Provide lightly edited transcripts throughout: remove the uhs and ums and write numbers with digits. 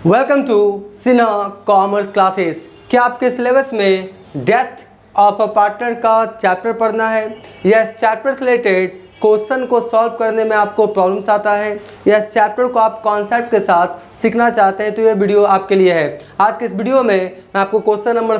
Welcome to Sinha commerce classes. क्या आपके syllabus में डेथ ऑफ अ पार्टनर का चैप्टर पढ़ना है या इस चैप्टर से रिलेटेड क्वेश्चन को सॉल्व करने में आपको प्रॉब्लम्स आता है या इस चैप्टर को आप कॉन्सेप्ट के साथ सीखना चाहते हैं तो ये वीडियो आपके लिए है। आज के इस वीडियो में मैं आपको क्वेश्चन नंबर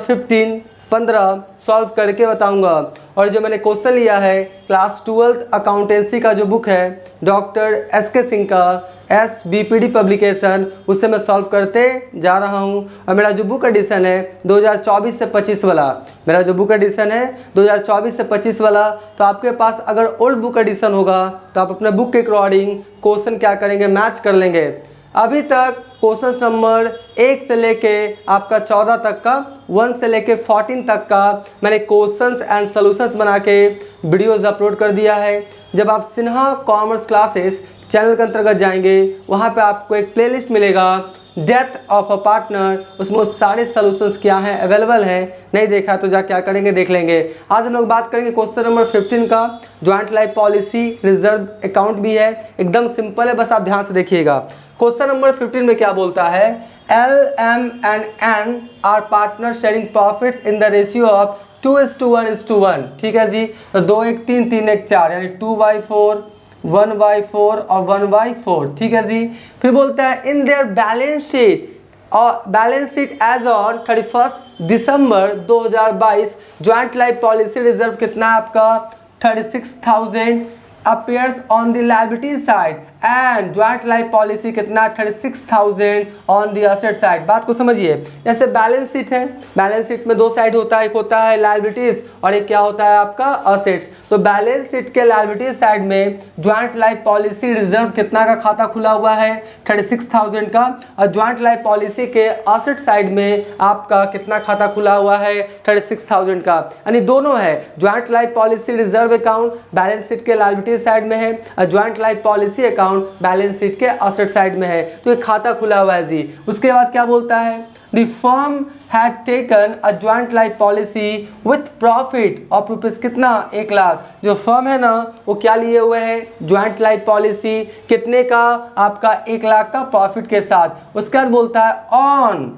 15 सॉल्व करके बताऊंगा। और जो मैंने क्वेश्चन लिया है क्लास 12th अकाउंटेंसी का जो बुक है डॉक्टर SK सिंह का SBPD पब्लिकेशन, उससे मैं सॉल्व करते जा रहा हूं। और मेरा जो बुक एडिशन है 2024 से 25 वाला, मेरा जो बुक एडिशन है 2024 से 25 वाला, तो आपके पास अगर ओल्ड बुक एडिशन होगा तो आप अपने बुक के अकॉर्डिंग क्वेश्चन क्या करेंगे, मैच कर लेंगे। अभी तक क्वेश्चन नंबर 1 से लेके आपका 14 तक का, 1 से लेके 14 तक का मैंने क्वेश्चंस एंड सॉल्यूशंस बना के वीडियोस अपलोड कर दिया है। जब आप सिन्हा कॉमर्स क्लासेस चैनल के अंतर्गत जाएंगे वहाँ पे आपको एक प्लेलिस्ट मिलेगा डेथ ऑफ अ पार्टनर, उसमें वो सारे सॉल्यूशंस क्या हैं अवेलेबल हैं। नहीं देखा तो जा क्या करेंगे, देख लेंगे। आज हम लोग बात करेंगे क्वेश्चन नंबर 15 का। Joint life policy reserve account भी है, एकदम सिंपल है, बस आप ध्यान से देखिएगा। क्वेश्चन नंबर 15 में क्या बोलता है, LM and N are partner sharing profits in the ratio of 2:1:1। ठीक है जी, तो 2:1:3, 3:1:4 यानी 2/4, 1/4 और 1/4। ठीक है जी। फिर बोलता है इन देयर बैलेंस शीट और बैलेंस शीट एज ऑन 31 दिसंबर 2022 ज्वाइंट लाइफ पॉलिसी रिजर्व कितना है आपका 36,000 appears on the liability side and joint life policy कितना 36,000 on the asset side। बात को समझिए, जैसे बैलेंस शीट है, बैलेंस शीट में दो साइड होता है, एक होता है लायबिलिटीज और एक क्या होता है आपका असेट्स। तो बैलेंस शीट के लायबिलिटी साइड में ज्वाइंट लाइफ पॉलिसी रिजर्व कितना का खाता खुला हुआ है 36,000 का, और ज्वाइंट लाइफ पॉलिसी के असेट साइड में आपका कितना खाता खुला हुआ है 36,000 का, यानी दोनों है। Joint life policy reserve account balance sheet के लायबिलिटी साइड में है और joint life policy account balance sheet के असेट साइड में है, तो एक खाता खुला हुआ है जी। उसके बाद क्या बोलता है, the firm had taken a joint life policy with profit of rupees कितना 1 लाख। जो फर्म है ना वो क्या लिए हुए है ज्वाइंट लाइफ पॉलिसी कितने का आपका 1 लाख का प्रॉफिट के साथ। उसके बाद बोलता है ऑन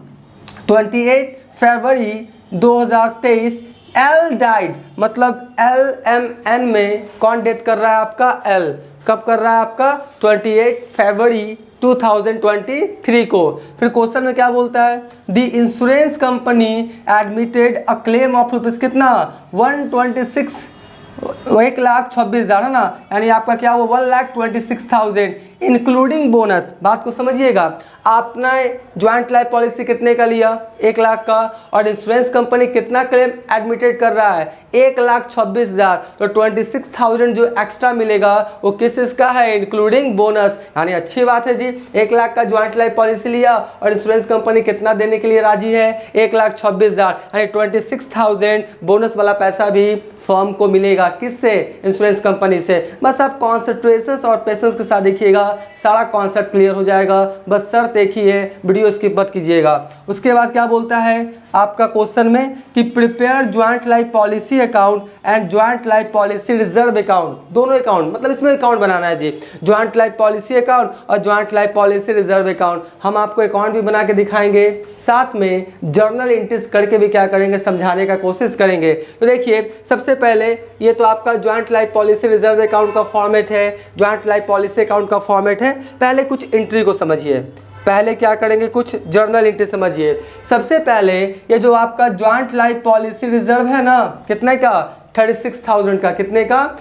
28 फरवरी 2023 L डाइड, मतलब LMN में कौन डेथ कर रहा है आपका L, कब कर रहा है आपका 28 फरवरी 2023 को। फिर क्वेश्चन में क्या बोलता है, the insurance company admitted a claim of rupees कितना 1,26,000 है ना, यानी आपका क्या हुआ 1,26,000 इंक्लूडिंग बोनस। बात को समझिएगा, आपने ज्वाइंट लाइफ पॉलिसी कितने का लिया 1 लाख का, और इंश्योरेंस कंपनी कितना क्लेम एडमिटेड कर रहा है 1,26,000, तो 26,000 जो एक्स्ट्रा मिलेगा वो किस इसका है इंक्लूडिंग बोनस। यानी अच्छी बात है जी, 1 लाख का ज्वाइंट लाइफ पॉलिसी लिया और इंश्योरेंस कंपनी कितना देने के लिए राजी है 1,26,000, यानी 26,000 बोनस वाला पैसा भी फर्म को मिलेगा, किससे इंश्योरेंस कंपनी से। बस आप कॉन्सेंट्रेशन और पेशेंस के साथ देखिएगा, सारा कॉन्सेप्ट क्लियर हो जाएगा। बस शर्त एक ही है, वीडियो स्किप मत कीजिएगा। उसके बाद क्या बोलता है आपका क्वेश्चन में कि prepare joint life policy account and joint life policy reserve account, दोनों अकाउंट, मतलब इसमें अकाउंट बनाना है जी, ज्वाइंट लाइफ पॉलिसी अकाउंट और joint life policy reserve account. हम आपको अकाउंट भी बना के दिखाएंगे, साथ में जर्नल एंट्रीज करके भी क्या करेंगे समझाने का कोशिश करेंगे। तो देखिए सबसे पहले ये तो आपका joint life policy reserve account का फॉर्मेट है, ज्वाइंट लाइफ पॉलिसी अकाउंट का फॉर्मेट है। पहले कुछ एंट्री को समझिए, पहले क्या करेंगे कुछ जर्नल एंट्री समझिए। सबसे पहले ये जो आपका ज्वाइंट लाइफ पॉलिसी रिजर्व है ना कितने का 36,000 का, कितने का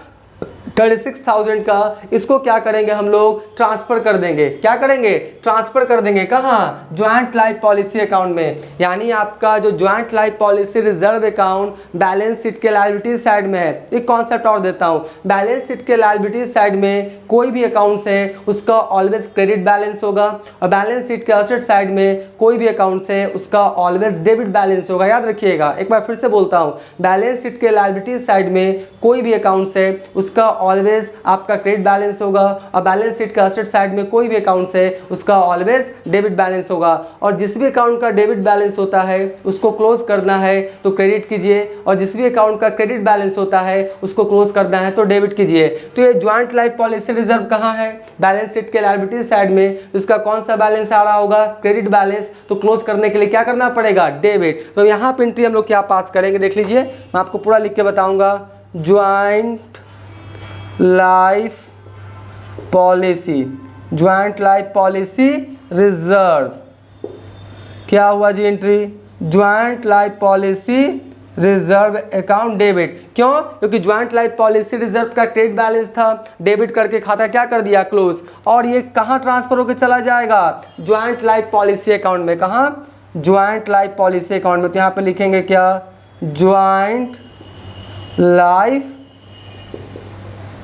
36,000 का, इसको क्या करेंगे हम लोग ट्रांसफर कर देंगे। क्या करेंगे ट्रांसफर कर देंगे कहाँ ज्वाइंट लाइफ पॉलिसी अकाउंट में। यानी आपका जो joint life policy reserve account balance sheet के लायबिलिटी साइड में है। एक कॉन्सेप्ट और देता हूँ, बैलेंस शीट के लायबिलिटी साइड में कोई भी अकाउंट्स है उसका ऑलवेज क्रेडिट बैलेंस होगा, और बैलेंस शीट के असेट साइड में कोई भी अकाउंट्स है उसका ऑलवेज डेबिट बैलेंस होगा। याद रखिएगा, एक बार फिर से बोलता हूँ, बैलेंस शीट के लायबिलिटी साइड में कोई भी अकाउंट्स है उसका ऑलवेज आपका क्रेडिट बैलेंस होगा, और बैलेंस शीट का एसेट साइड में कोई भी अकाउंट्स है उसका ऑलवेज डेबिट बैलेंस होगा। और जिस भी अकाउंट का डेबिट बैलेंस होता है उसको क्लोज करना है तो क्रेडिट कीजिए, और जिस भी अकाउंट का क्रेडिट बैलेंस होता है उसको क्लोज करना है तो डेबिट कीजिए। तो ये ज्वाइंट लाइफ पॉलिसी रिजर्व कहाँ है? बैलेंस शीट के लायबिलिटी साइड में। तो इसका कौन सा बैलेंस आ रहा होगा? Credit balance. तो क्लोज करने के लिए क्या करना पड़ेगा? डेबिट। तो यहाँ पे एंट्री हम लोग क्या पास करेंगे देख लीजिए, मैं आपको पूरा लिख के बताऊंगा। Joint life policy, joint life policy reserve. क्या हुआ जी entry? Joint life policy reserve account debit. क्यों? क्योंकि ज्वाइंट लाइफ पॉलिसी रिजर्व का क्रेडिट बैलेंस था, डेबिट करके खाता क्या कर दिया? क्लोज। और ये कहाँ ट्रांसफर होकर चला जाएगा? ज्वाइंट लाइफ पॉलिसी अकाउंट में। कहाँ? ज्वाइंट लाइफ पॉलिसी अकाउंट में। तो यहाँ पे लिखेंगे क्या? Joint life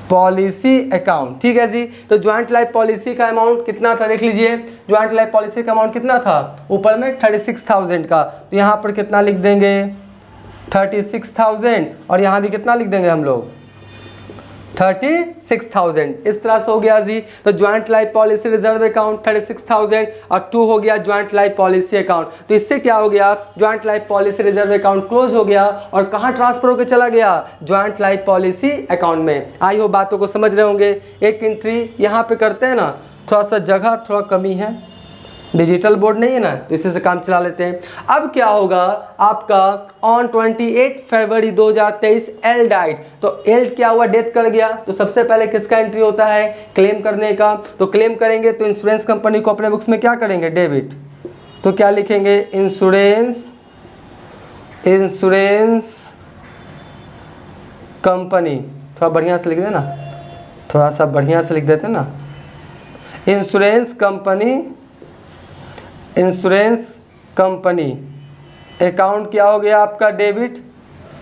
policy account. ठीक है जी। तो ज्वाइंट लाइफ पॉलिसी का अमाउंट कितना था देख लीजिए। ज्वाइंट लाइफ पॉलिसी का अमाउंट कितना था? ऊपर में 36,000 का। तो यहाँ पर कितना लिख देंगे? 36,000। और यहाँ भी कितना लिख देंगे हम लोग? 36,000। इस तरह से हो गया जी। तो joint life policy reserve account 36,000 और 2 हो गया ज्वाइंट लाइफ पॉलिसी अकाउंट। तो इससे क्या हो गया? Joint life policy reserve account close हो गया और कहाँ ट्रांसफर होकर चला गया? ज्वाइंट लाइफ पॉलिसी अकाउंट में। आई हो बातों को समझ रहे होंगे। एक एंट्री यहाँ पे करते हैं ना, थोड़ा सा जगह थोड़ा कमी है, डिजिटल बोर्ड नहीं है ना, तो इसी से काम चला लेते हैं। अब क्या होगा आपका? On 28 February 2023 L diet. तो एल क्या हुआ? डेथ कर गया। तो सबसे पहले किसका एंट्री होता है? क्लेम करने का। तो क्लेम करेंगे तो इंश्योरेंस कंपनी को अपने बुक्स में क्या करेंगे? डेबिट। तो क्या लिखेंगे? Insurance company. थोड़ा बढ़िया से लिख देना, थोड़ा सा बढ़िया से लिख देते ना। इंश्योरेंस कंपनी अकाउंट क्या हो गया आपका? डेबिट।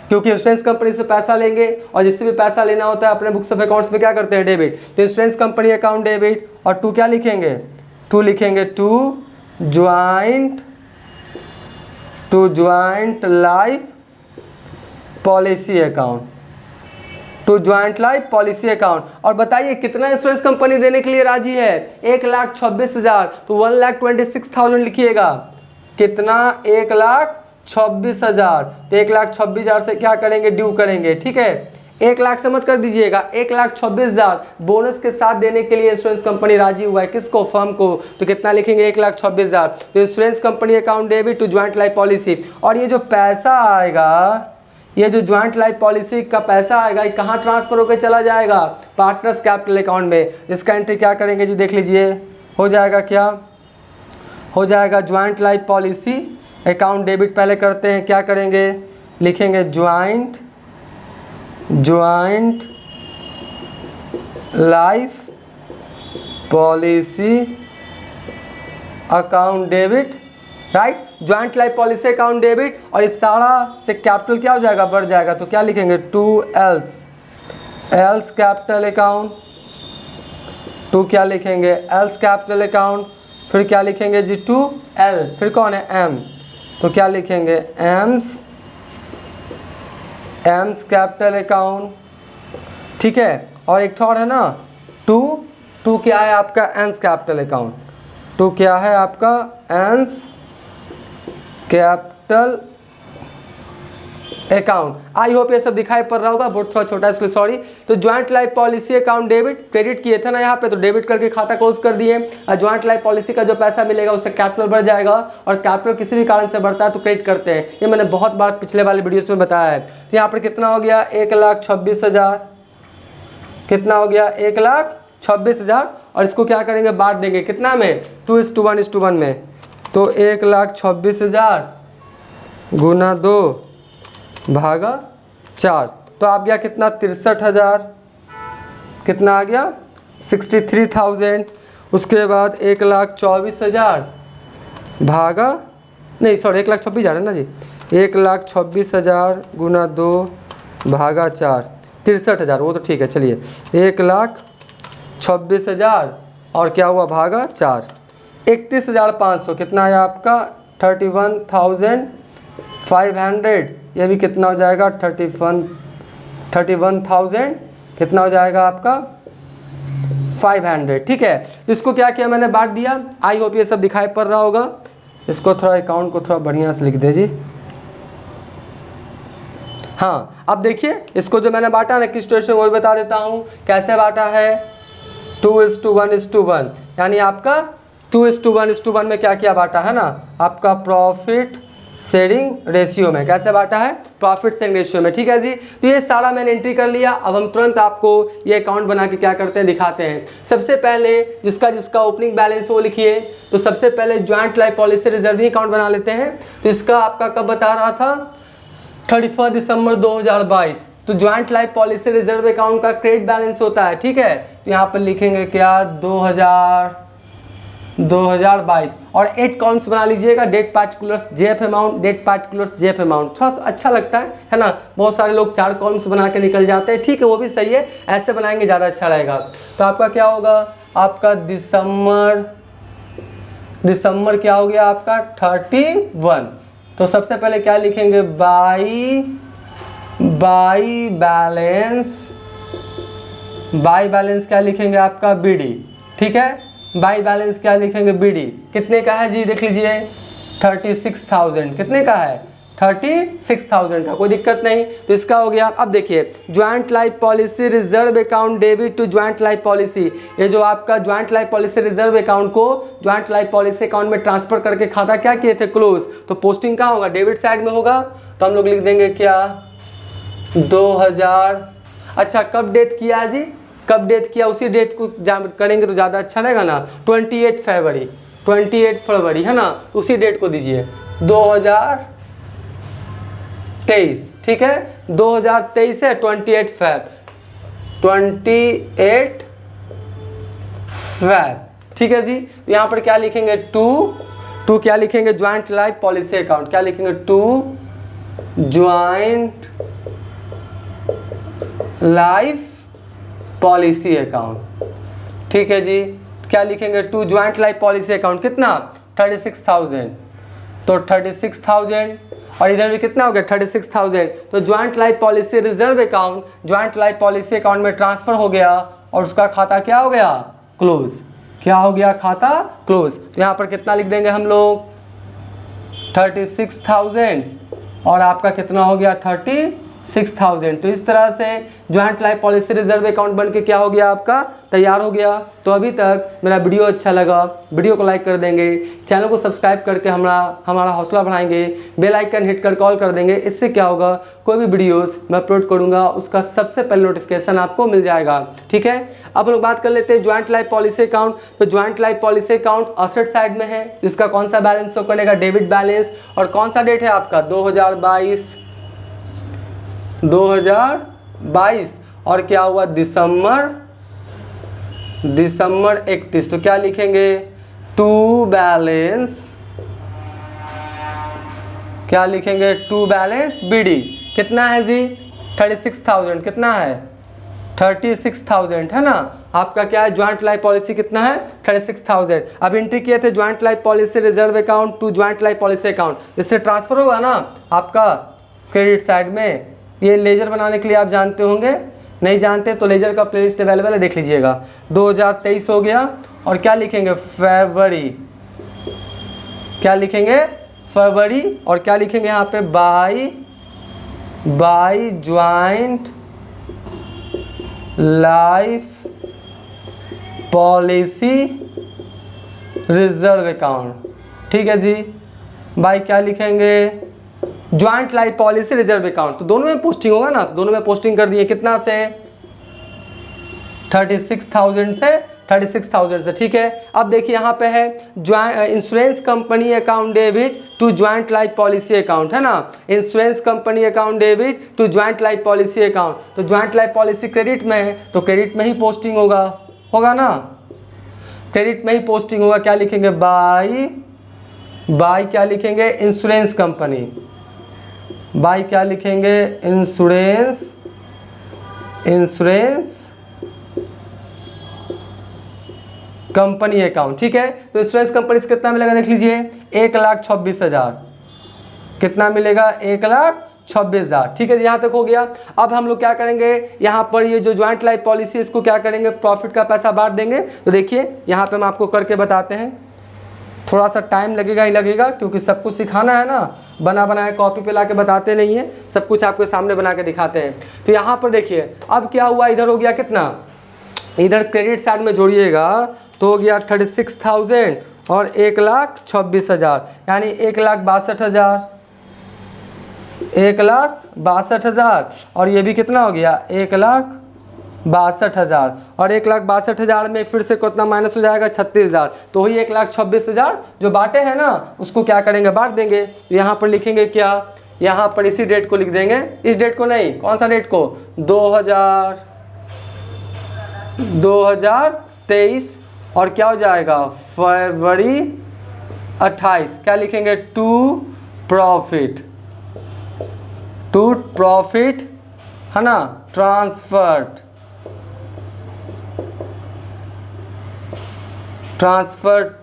क्योंकि इंश्योरेंस कंपनी से पैसा लेंगे और जिससे भी पैसा लेना होता है अपने बुक्स ऑफ अकाउंट्स में क्या करते हैं? डेबिट। तो इंश्योरेंस कंपनी अकाउंट डेबिट। और 2 क्या लिखेंगे? 2 लिखेंगे to joint life policy account. To joint life policy account. और बताइए कितना इंश्योरेंस कंपनी देने के लिए राजी है? 1,26,000। तो 1,26,000 लिखिएगा। कितना? 1,26,000। तो 1,26,000 से क्या करेंगे? ड्यू करेंगे। ठीक है, 1 लाख से मत कर दीजिएगा, 1,26,000 बोनस के साथ देने के लिए इंश्योरेंस कंपनी राजी हुआ है। किसको? फर्म को। तो कितना लिखेंगे? 1,26,000। तो insurance company account debit to joint life policy. और ये जो पैसा आएगा, ये जो ज्वाइंट लाइफ पॉलिसी का पैसा आएगा, ये कहाँ ट्रांसफर होकर चला जाएगा? पार्टनर्स कैपिटल अकाउंट में। इसका एंट्री क्या करेंगे जी देख लीजिए। हो जाएगा क्या? हो जाएगा joint life policy account debit. पहले करते हैं, क्या करेंगे? लिखेंगे joint life policy account debit. Right, joint life policy account debit. और इस सारा से कैपिटल क्या हो जाएगा? बढ़ जाएगा। तो क्या लिखेंगे? 2 एल्स कैपिटल अकाउंट। 2 क्या लिखेंगे? Else capital account. फिर क्या लिखेंगे जी? 2 एल। फिर कौन है? एम। तो क्या लिखेंगे? AIIMS capital account. ठीक है, और एक और है ना 2 क्या है आपका? एंस कैपिटल अकाउंट। 2 क्या है आपका? एंस कैपिटल अकाउंट। आई होप ये सब दिखाई पड़ रहा होगा, बोर्ड थोड़ा छोटा है इसलिए सॉरी। तो joint life policy account debit, credit किए थे ना यहाँ पे, तो डेबिट करके खाता क्लोज कर दिए। ज्वाइंट लाइफ पॉलिसी का जो पैसा मिलेगा उससे कैपिटल बढ़ जाएगा, और कैपिटल किसी भी कारण से बढ़ता है तो क्रेडिट करते हैं। ये मैंने बहुत बार पिछले वाले वीडियोस में बताया है। तो यहाँ पर कितना हो गया? 1,26,000। कितना हो गया? 1,26,000। और इसको क्या करेंगे? बांट देंगे कितना में? 2:1 में। तो 1,26,000 गुना 2 भागा 4। तो आ गया कितना? 63,000। कितना आ गया? 63,000। उसके बाद 1,24,000 भागा, नहीं सॉरी 1,26,000 है ना जी। 1,26,000 गुना 2 भागा 4, 63,000। वो तो ठीक है, चलिए 1,26,000 और क्या हुआ? भागा 4, 31,500। कितना आया आपका? 31,500। ये भी कितना हो जाएगा? 31,500। कितना हो जाएगा आपका 500। ठीक है, तो इसको क्या किया मैंने, बांट दिया। आई होप ये सब दिखाई पड़ रहा होगा। इसको थोड़ा अकाउंट को थोड़ा बढ़िया से लिख दीजिए। हाँ, अब देखिए इसको जो मैंने बांटा ना किस तरह से, वो भी बता देता हूँ कैसे बांटा है। 2:1:1, यानी आपका 2:1:1 में क्या क्या बांटा है ना, आपका प्रॉफिट शेयरिंग रेशियो में। कैसे बांटा है, प्रॉफिट शेयरिंग रेशियो में। ठीक है जी, तो ये सारा मैंने एंट्री कर लिया। अब हम तुरंत आपको ये अकाउंट बना के क्या करते हैं, दिखाते हैं। सबसे पहले जिसका ओपनिंग बैलेंस वो लिखिए। तो सबसे पहले joint life policy reserving account बना लेते हैं। तो इसका आपका कब बता रहा था, 31 दिसंबर 2022। तो joint life policy reserve account का क्रेडिट बैलेंस होता है। ठीक है, तो यहाँ पर लिखेंगे क्या, 2022 और 8 कॉलम्स बना लीजिएगा। Date particulars, JF amount, date particulars, JF amount. थोड़ा सा अच्छा लगता है ना। बहुत सारे लोग 4 कॉलम्स बना के निकल जाते हैं। ठीक है, वो भी सही है, ऐसे बनाएंगे ज़्यादा अच्छा रहेगा। तो आपका क्या होगा, आपका दिसंबर क्या हो गया आपका 31। तो सबसे पहले क्या लिखेंगे, बाई बैलेंस क्या लिखेंगे आपका बीडी। ठीक है, बाई बैलेंस क्या लिखेंगे बीडी। कितने का है जी, देख लीजिए 36,000। कितने का है, 36,000 का, कोई दिक्कत नहीं। तो इसका हो गया। अब देखिए joint life policy reserve account debit to joint life policy. ये जो आपका joint life policy reserve account को ज्वाइंट लाइफ पॉलिसी अकाउंट में ट्रांसफर करके खाता क्या किए थे, क्लोज। तो पोस्टिंग कहाँ होगा, डेबिट साइड में होगा। तो हम लोग लिख देंगे क्या, 2000। अच्छा, कब डेट किया जी, कब डेट किया, उसी डेट को करेंगे तो ज़्यादा अच्छा रहेगा ना। 28 फरवरी है ना, उसी डेट को दीजिए 2023। ठीक है, 2023 है 28 फैब। ठीक है जी, तो यहाँ पर क्या लिखेंगे, टू क्या लिखेंगे, ज्वाइंट लाइफ पॉलिसी अकाउंट। क्या लिखेंगे, to joint life policy account. ठीक है जी, क्या लिखेंगे, to joint life policy account. कितना, 36,000। तो 36,000 और इधर भी कितना हो गया, 36,000। तो joint life policy reserve account joint life policy account में ट्रांसफर हो गया और उसका खाता क्या हो गया, क्लोज। क्या हो गया, खाता क्लोज। तो यहाँ पर कितना लिख देंगे हम लोग, 36,000 और आपका कितना हो गया, 36,000। तो इस तरह से joint life policy reserve account बन के क्या हो गया, आपका तैयार हो गया। तो अभी तक मेरा वीडियो अच्छा लगा, वीडियो को लाइक कर देंगे, चैनल को सब्सक्राइब करके हमारा हौसला बढ़ाएंगे, बेल आइकन हिट कर कॉल कर देंगे। इससे क्या होगा, कोई भी वीडियोस मैं अपलोड करूंगा उसका सबसे पहले नोटिफिकेशन आपको मिल जाएगा। ठीक है, अब हम लोग बात कर लेते हैं ज्वाइंट लाइफ पॉलिसी अकाउंट। तो joint life policy account asset side में है, जिसका कौन सा बैलेंस शो करेगा, डेबिट बैलेंस। और कौन सा डेट है आपका, 2022 और क्या हुआ, दिसंबर 31। तो क्या लिखेंगे, टू बैलेंस, क्या लिखेंगे, टू बैलेंस बीडी। कितना है जी, 36,000। कितना है, 36,000 है ना। आपका क्या है, ज्वाइंट लाइफ पॉलिसी कितना है, 36,000। अब एंट्री किए थे joint life policy reserve account to joint life policy account. इससे ट्रांसफर होगा ना आपका क्रेडिट साइड में। ये लेजर बनाने के लिए आप जानते होंगे, नहीं जानते तो लेजर का प्लेलिस्ट अवेलेबल है, देख लीजिएगा। 2023 हो गया और क्या लिखेंगे, फरवरी। क्या लिखेंगे, फरवरी। और क्या लिखेंगे यहाँ पे, by joint life policy reserve account. ठीक है जी, बाई क्या लिखेंगे, joint life policy reserve account. तो दोनों में पोस्टिंग होगा ना, तो दोनों में पोस्टिंग कर दिए। कितना से, 36,000 से। ठीक है, अब देखिए यहाँ पे है insurance company account debit to joint life policy account, है ना। Insurance company account debit to joint life policy account. तो ज्वाइंट लाइफ पॉलिसी क्रेडिट में है, तो क्रेडिट में ही पोस्टिंग होगा ना, क्रेडिट में ही पोस्टिंग होगा। क्या लिखेंगे, बाई क्या लिखेंगे, इंश्योरेंस कंपनी। बाई क्या लिखेंगे, इंश्योरेंस कंपनी अकाउंट। ठीक है, तो इंश्योरेंस कंपनी से कितना मिलेगा, देख लीजिए 1,26,000। कितना मिलेगा, 1,26,000। 26,000। ठीक है जी, यहाँ तक हो गया। अब हम लोग क्या करेंगे, यहाँ पर ये जो ज्वाइंट लाइफ पॉलिसी है इसको क्या करेंगे, प्रॉफिट का पैसा बांट देंगे। तो देखिए यहाँ पे हम आपको करके बताते हैं, थोड़ा सा टाइम लगेगा ही लगेगा क्योंकि सब कुछ सिखाना है ना, बना बनाया कॉपी पे ला के बताते नहीं है, सब कुछ आपके सामने बना के दिखाते हैं। तो यहाँ पर देखिए अब क्या हुआ, इधर हो गया कितना, इधर क्रेडिट साइड में जोड़िएगा तो हो गया 36,000 और 1,26,000 यानी 1,62,000, 1,62,000 और ये भी कितना हो गया 1,62,000 और 1,62,000 में फिर से कितना माइनस हो जाएगा 36,000। तो वही 1,26,000 जो बांटे हैं ना उसको क्या करेंगे, बांट देंगे। यहाँ पर लिखेंगे क्या, यहाँ पर इसी डेट को लिख देंगे, इस डेट को नहीं, कौन सा डेट को, 2023 और क्या हो जाएगा फरवरी 28, क्या लिखेंगे, टू प्रॉफिट है ना, transfer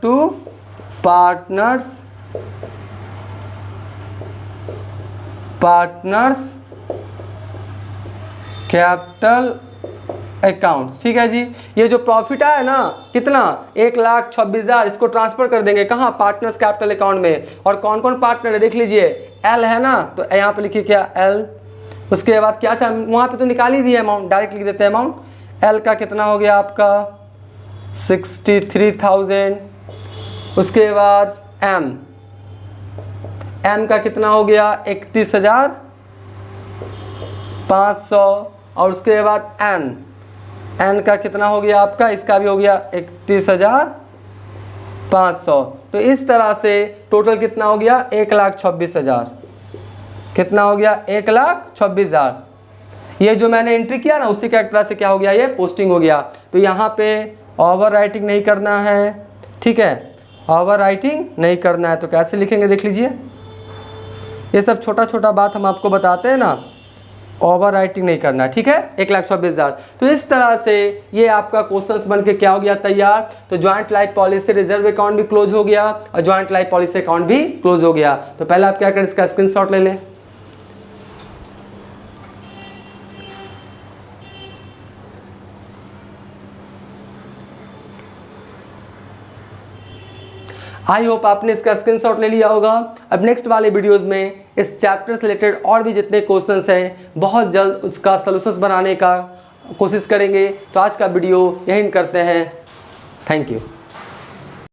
to partners capital accounts. ठीक है जी, ये जो प्रॉफिट आया ना कितना 1,26,000 इसको ट्रांसफर कर देंगे कहाँ, पार्टनर्स कैपिटल अकाउंट में। और कौन कौन पार्टनर है देख लीजिए, एल है ना, तो यहाँ पे लिखिए क्या एल, उसके बाद क्या था वहाँ पे तो निकाल ही दिया अमाउंट, डायरेक्ट लिख देते हैं अमाउंट। एल का कितना हो गया आपका 63,000, उसके बाद एम का कितना हो गया 31,500 और उसके बाद एन का कितना हो गया आपका, इसका भी हो गया 31,500। तो इस तरह से टोटल कितना हो गया 1,26,000, कितना हो गया 1,26,000। ये जो मैंने एंट्री किया ना उसी का एक तरह से क्या हो गया, ये पोस्टिंग हो गया। तो यहाँ पे ओवर राइटिंग नहीं करना है, ठीक है, ओवर राइटिंग नहीं करना है। तो कैसे लिखेंगे देख लीजिए, ये सब छोटा छोटा बात हम आपको बताते हैं ना, ओवर राइटिंग नहीं करना है, ठीक है। 1,26,000। तो इस तरह से ये आपका क्वेश्चंस बन के क्या हो गया तैयार। तो joint life policy reserve account भी क्लोज हो गया और ज्वाइंट लाइफ पॉलिसी अकाउंट भी क्लोज हो गया। तो पहले आप क्या करें, इसका स्क्रीनशॉट ले लें। आई होप आपने इसका स्क्रीनशॉट ले लिया होगा। अब नेक्स्ट वाले वीडियोस में इस चैप्टर से रिलेटेड और भी जितने क्वेश्चंस हैं बहुत जल्द उसका सॉल्यूशंस बनाने का कोशिश करेंगे। तो आज का वीडियो यहीं करते हैं। Thank you.